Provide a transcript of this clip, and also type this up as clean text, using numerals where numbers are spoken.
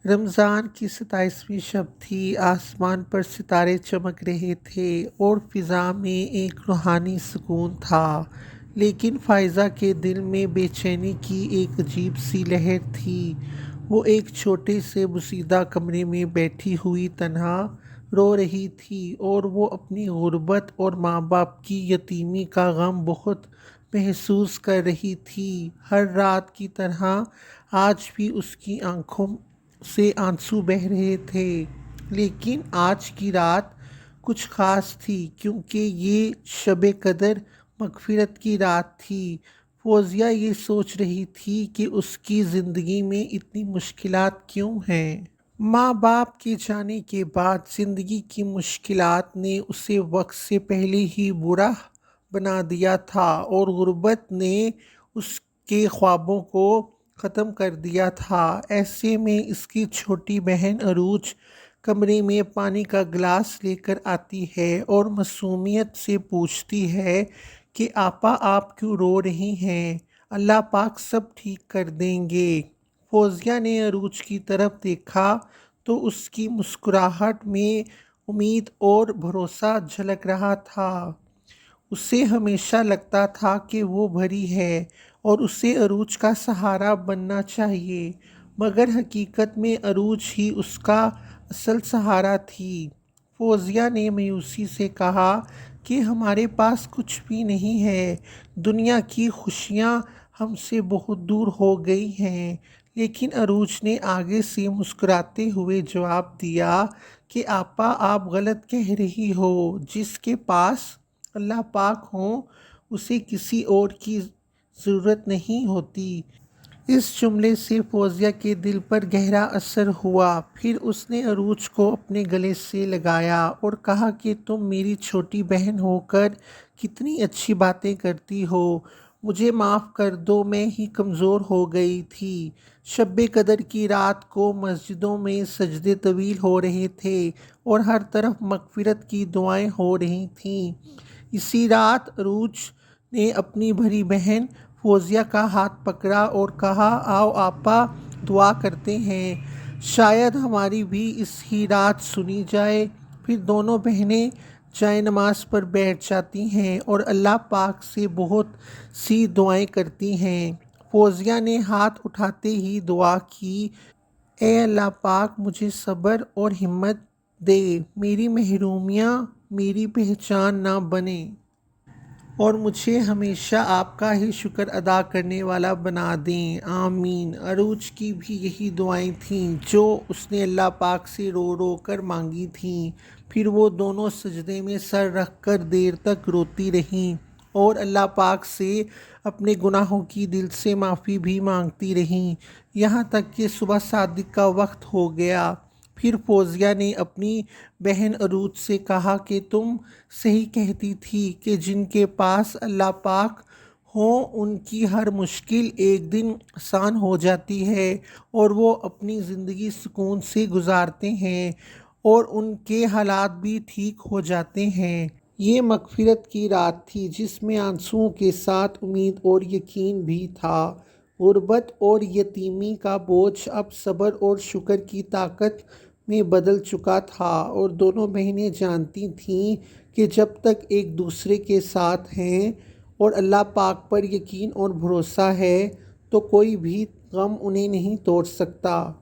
رمضان کی 27ویں شب تھی۔ آسمان پر ستارے چمک رہے تھے اور فضا میں ایک روحانی سکون تھا، لیکن فائزہ کے دل میں بے چینی کی ایک عجیب سی لہر تھی۔ وہ ایک چھوٹے سے بوسیدہ کمرے میں بیٹھی ہوئی تنہا رو رہی تھی اور وہ اپنی غربت اور ماں باپ کی یتیمی کا غم بہت محسوس کر رہی تھی۔ ہر رات کی طرح آج بھی اس کی آنکھوں سے آنسو بہہ رہے تھے، لیکن آج کی رات کچھ خاص تھی کیونکہ یہ شب قدر مغفرت کی رات تھی۔ فوزیہ یہ سوچ رہی تھی کہ اس کی زندگی میں اتنی مشکلات کیوں ہیں۔ ماں باپ کے جانے کے بعد زندگی کی مشکلات نے اسے وقت سے پہلے ہی برا بنا دیا تھا اور غربت نے اس کے خوابوں کو ختم کر دیا تھا۔ ایسے میں اس کی چھوٹی بہن عروج کمرے میں پانی کا گلاس لے کر آتی ہے اور معصومیت سے پوچھتی ہے کہ آپا آپ کیوں رو رہی ہیں؟ اللہ پاک سب ٹھیک کر دیں گے۔ فوزیہ نے عروج کی طرف دیکھا تو اس کی مسکراہٹ میں امید اور بھروسہ جھلک رہا تھا۔ اسے ہمیشہ لگتا تھا کہ وہ بھری ہے اور اسے عروج کا سہارا بننا چاہیے، مگر حقیقت میں عروج ہی اس کا اصل سہارا تھی۔ فوزیہ نے مایوسی سے کہا کہ ہمارے پاس کچھ بھی نہیں ہے، دنیا کی خوشیاں ہم سے بہت دور ہو گئی ہیں۔ لیکن عروج نے آگے سے مسکراتے ہوئے جواب دیا کہ آپا آپ غلط کہہ رہی ہو، جس کے پاس اللہ پاک ہوں اسے کسی اور کی ضرورت نہیں ہوتی۔ اس جملے سے فوزیہ کے دل پر گہرا اثر ہوا۔ پھر اس نے عروج کو اپنے گلے سے لگایا اور کہا کہ تم میری چھوٹی بہن ہو کر کتنی اچھی باتیں کرتی ہو، مجھے معاف کر دو، میں ہی کمزور ہو گئی تھی۔ شب قدر کی رات کو مسجدوں میں سجدے طویل ہو رہے تھے اور ہر طرف مغفرت کی دعائیں ہو رہی تھیں۔ اسی رات عروج نے اپنی بڑی بہن فوزیہ کا ہاتھ پکڑا اور کہا آؤ آپا دعا کرتے ہیں، شاید ہماری بھی اس ہی رات سنی جائے۔ پھر دونوں بہنیں جائے نماز پر بیٹھ جاتی ہیں اور اللہ پاک سے بہت سی دعائیں کرتی ہیں۔ فوزیہ نے ہاتھ اٹھاتے ہی دعا کی، اے اللہ پاک مجھے صبر اور ہمت دے، میری محرومیاں میری پہچان نہ بنیں اور مجھے ہمیشہ آپ کا ہی شکر ادا کرنے والا بنا دیں، آمین۔ عروج کی بھی یہی دعائیں تھیں جو اس نے اللہ پاک سے رو رو کر مانگی تھیں۔ پھر وہ دونوں سجدے میں سر رکھ کر دیر تک روتی رہیں اور اللہ پاک سے اپنے گناہوں کی دل سے معافی بھی مانگتی رہیں، یہاں تک کہ صبح صادق کا وقت ہو گیا۔ پھر فوزیہ نے اپنی بہن عروج سے کہا کہ تم صحیح کہتی تھی کہ جن کے پاس اللہ پاک ہوں ان کی ہر مشکل ایک دن آسان ہو جاتی ہے اور وہ اپنی زندگی سکون سے گزارتے ہیں اور ان کے حالات بھی ٹھیک ہو جاتے ہیں۔ یہ مغفرت کی رات تھی جس میں آنسوؤں کے ساتھ امید اور یقین بھی تھا۔ غربت اور یتیمی کا بوجھ اب صبر اور شکر کی طاقت میں بدل چکا تھا اور دونوں بہنیں جانتی تھیں کہ جب تک ایک دوسرے کے ساتھ ہیں اور اللہ پاک پر یقین اور بھروسہ ہے تو کوئی بھی غم انہیں نہیں توڑ سکتا۔